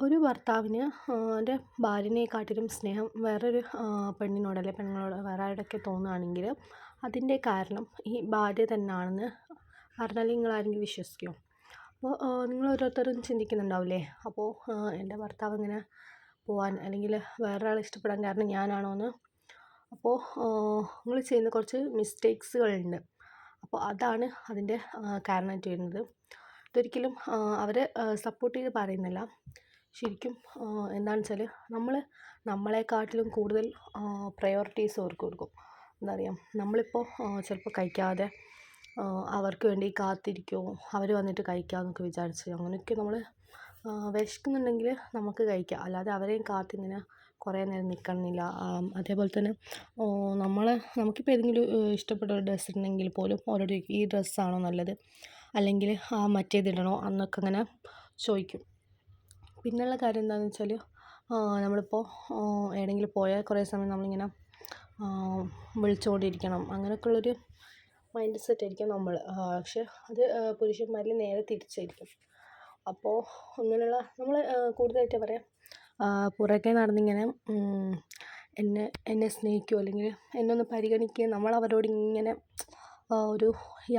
ഒരു ഭർത്താവിന് എൻ്റെ ഭാര്യനെക്കാട്ടിലും സ്നേഹം വേറൊരു പെണ്ണിനോട് അല്ലെങ്കിൽ പെണ്ണുങ്ങളോട് വേറെ ആരോടൊക്കെ തോന്നുകയാണെങ്കിൽ അതിൻ്റെ കാരണം ഈ ഭാര്യ തന്നെയാണെന്ന് പറഞ്ഞാൽ നിങ്ങൾ ആരെങ്കിലും വിശ്വസിക്കുമോ? അപ്പോൾ നിങ്ങൾ ഓരോരുത്തരും ചിന്തിക്കുന്നുണ്ടാവില്ലേ, അപ്പോൾ എൻ്റെ ഭർത്താവ് ഇങ്ങനെ പോവാൻ അല്ലെങ്കിൽ വേറൊരാളെ ഇഷ്ടപ്പെടാൻ കാരണം ഞാനാണോ എന്ന്. അപ്പോൾ നിങ്ങൾ ചെയ്യുന്ന കുറച്ച് മിസ്റ്റേക്സുകളുണ്ട്. അപ്പോൾ അതാണ് അതിൻ്റെ കാരണമായിട്ട് വരുന്നത്. ഇതൊരിക്കലും അവരെ സപ്പോർട്ട് ചെയ്ത് പറയുന്നില്ല. ശരിക്കും എന്താണെന്ന് വെച്ചാൽ നമ്മളെക്കാട്ടിലും കൂടുതൽ പ്രയോറിറ്റീസ് അവർക്ക് കൊടുക്കും. എന്താ പറയുക, നമ്മളിപ്പോൾ ചിലപ്പോൾ കഴിക്കാതെ അവർക്ക് വേണ്ടി കാത്തിരിക്കുമോ, അവർ വന്നിട്ട് കഴിക്കാമെന്നൊക്കെ വിചാരിച്ച് അങ്ങനെയൊക്കെ നമ്മൾ വിശക്കുന്നുണ്ടെങ്കിൽ നമുക്ക് കഴിക്കാം. അല്ലാതെ അവരെയും കാത്തിങ്ങനെ കുറേ നേരം നിൽക്കണമെന്നില്ല. അതേപോലെ തന്നെ നമുക്കിപ്പോൾ ഏതെങ്കിലും ഇഷ്ടപ്പെട്ട ഒരു ഡ്രസ്സ് ഉണ്ടെങ്കിൽ പോലും അവരോട് ചോദിക്കും, ഈ ഡ്രസ്സാണോ നല്ലത്, അല്ലെങ്കിൽ മറ്റേതിടണോ എന്നൊക്കെ അങ്ങനെ ചോദിക്കും. പിന്നെയുള്ള കാര്യം എന്താണെന്ന് വെച്ചാൽ നമ്മളിപ്പോൾ എവിടെയെങ്കിലും പോയാൽ കുറേ സമയം നമ്മളിങ്ങനെ വിളിച്ചുകൊണ്ടിരിക്കണം, അങ്ങനെയൊക്കെയുള്ളൊരു മൈൻഡ് സെറ്റ് ആയിരിക്കും നമ്മൾ. പക്ഷെ അത് പുരുഷന്മാരിൽ നേരെ തിരിച്ചായിരിക്കും. അപ്പോൾ അങ്ങനെയുള്ള നമ്മൾ കൂടുതലായിട്ട് പറയാം പുറകെ നടന്നിങ്ങനെ എന്നെ സ്നേഹിക്കുമോ അല്ലെങ്കിൽ എന്നെ ഒന്ന് പരിഗണിക്കുക, നമ്മളവരോട് ഇങ്ങനെ ഒരു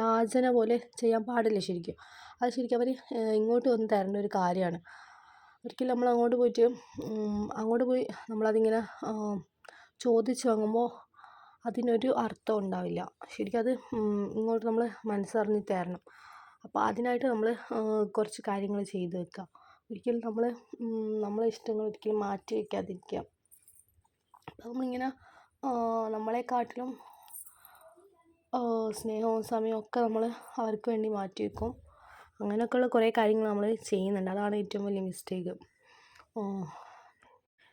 യാചന പോലെ ചെയ്യാൻ പാടില്ല ശരിക്കും. അത് ശരിക്കും അവർ ഇങ്ങോട്ട് വന്ന് തരേണ്ട ഒരു കാര്യമാണ്. ഒരിക്കലും നമ്മൾ അങ്ങോട്ട് പോയി നമ്മളതിങ്ങനെ ചോദിച്ച് വാങ്ങുമ്പോൾ അതിനൊരു അർത്ഥം ഉണ്ടാവില്ല. ശരിക്കും അത് ഇങ്ങോട്ട് നമ്മൾ മനസ്സറിഞ്ഞ് തരണം. അപ്പോൾ അതിനായിട്ട് നമ്മൾ കുറച്ച് കാര്യങ്ങൾ ചെയ്ത് വെക്കുക. ഒരിക്കലും നമ്മളെ ഇഷ്ടങ്ങൾ ഒരിക്കലും മാറ്റി വയ്ക്കാതിരിക്കുക. അപ്പോൾ നമ്മളിങ്ങനെ നമ്മളെക്കാട്ടിലും സ്നേഹവും സമയവും ഒക്കെ നമ്മൾ അവർക്ക് വേണ്ടി മാറ്റി വയ്ക്കും. അങ്ങനെയൊക്കെയുള്ള കുറേ കാര്യങ്ങൾ നമ്മൾ ചെയ്യുന്നുണ്ട്. അതാണ് ഏറ്റവും വലിയ മിസ്റ്റേക്ക്.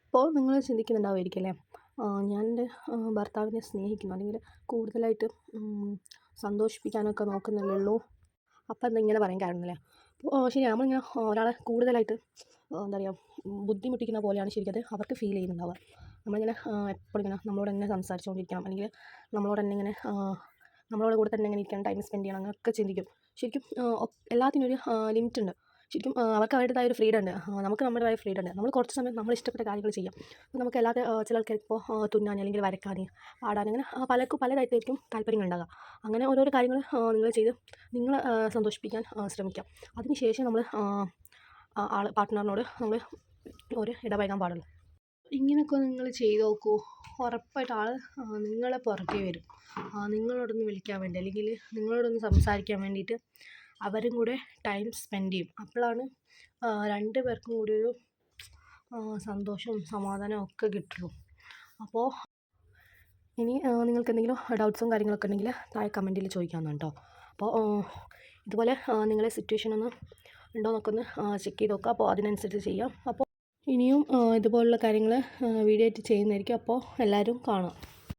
ഇപ്പോൾ നിങ്ങൾ ചിന്തിക്കുന്നുണ്ടാവുമായിരിക്കും അല്ലേ, ഞാൻ എൻ്റെ ഭർത്താവിനെ സ്നേഹിക്കുന്നു അല്ലെങ്കിൽ കൂടുതലായിട്ട് സന്തോഷിപ്പിക്കാനൊക്കെ നോക്കുന്നില്ലല്ലോ, അപ്പം എന്താ ഇങ്ങനെ പറയാൻ കാരണമല്ലേ. അപ്പോൾ ശരിയാണ്, നമ്മളിങ്ങനെ ഒരാളെ കൂടുതലായിട്ട് എന്താ പറയുക ബുദ്ധിമുട്ടിക്കുന്ന പോലെയാണ് ശരിക്കും അത് അവർക്ക് ഫീൽ ചെയ്യുന്നുണ്ടാവുക. നമ്മളിങ്ങനെ എപ്പോഴും ഇങ്ങനെ നമ്മളോട് തന്നെ സംസാരിച്ചുകൊണ്ടിരിക്കണം, അല്ലെങ്കിൽ നമ്മളോട് തന്നെ ഇങ്ങനെ നമ്മളോട് കൂടെ തന്നെ ഇങ്ങനെ ഇരിക്കണം, ടൈം സ്പെൻഡ് ചെയ്യണം, അങ്ങനെയൊക്കെ ചിന്തിക്കും. ശരിക്കും എല്ലാത്തിനും ഒരു ലിമിറ്റ് ഉണ്ട്. ശരിക്കും അവർക്ക് അവരുടേതായ ഒരു ഫ്രീഡം ഉണ്ട്, നമുക്ക് നമ്മുടേതായ ഫ്രീഡം ഉണ്ട്. നമ്മൾ കുറച്ച് സമയം നമ്മൾ ഇഷ്ടപ്പെട്ട കാര്യങ്ങൾ ചെയ്യാം. അപ്പോൾ നമുക്ക് അല്ലാതെ ചില ആൾക്കാർക്ക് ഇപ്പോൾ തുന്നാൻ അല്ലെങ്കിൽ വരയ്ക്കാൻ, പാടാൻ, അങ്ങനെ പലർക്കും പലതായിട്ടായിരിക്കും താല്പര്യങ്ങളുണ്ടാകുക. അങ്ങനെ ഓരോരോ കാര്യങ്ങൾ നിങ്ങൾ ചെയ്ത് നിങ്ങളെ സന്തോഷിപ്പിക്കാൻ ശ്രമിക്കാം. അതിന് ശേഷം നമ്മൾ പാർട്ട്ണറിനോട് നമ്മൾ ഒരു ഇടപഴകാൻ പാടുള്ളൂ. ഇങ്ങനെയൊക്കെ നിങ്ങൾ ചെയ്ത് നോക്കൂ, ഉറപ്പായിട്ട് ആൾ നിങ്ങളെ പുറകെ വരും. നിങ്ങളോടൊന്ന് വിളിക്കാൻ വേണ്ടി അല്ലെങ്കിൽ നിങ്ങളോടൊന്ന് സംസാരിക്കാൻ വേണ്ടിയിട്ട് അവരും കൂടെ ടൈം സ്പെൻഡ് ചെയ്യും. അപ്പോഴാണ് രണ്ട് പേർക്കും കൂടി ഒരു സന്തോഷവും സമാധാനവും ഒക്കെ കിട്ടുള്ളൂ. അപ്പോൾ ഇനി നിങ്ങൾക്ക് എന്തെങ്കിലും ഡൗട്ട്സും കാര്യങ്ങളൊക്കെ ഉണ്ടെങ്കിൽ താഴെ കമൻറ്റിൽ ചോദിക്കാവുന്നതാണ് കേട്ടോ. അപ്പോൾ ഇതുപോലെ നിങ്ങളെ സിറ്റുവേഷൻ ഒന്ന് ഉണ്ടോ എന്നൊക്കെ ഒന്ന് ചെക്ക് ചെയ്ത് നോക്കുക. അപ്പോൾ അതിനനുസരിച്ച് ചെയ്യാം. അപ്പോൾ ഇനിയും ഇതുപോലുള്ള കാര്യങ്ങൾ വീഡിയോ ആയിട്ട് ചെയ്യുന്നതായിരിക്കും. അപ്പോൾ എല്ലാവരും കാണാം.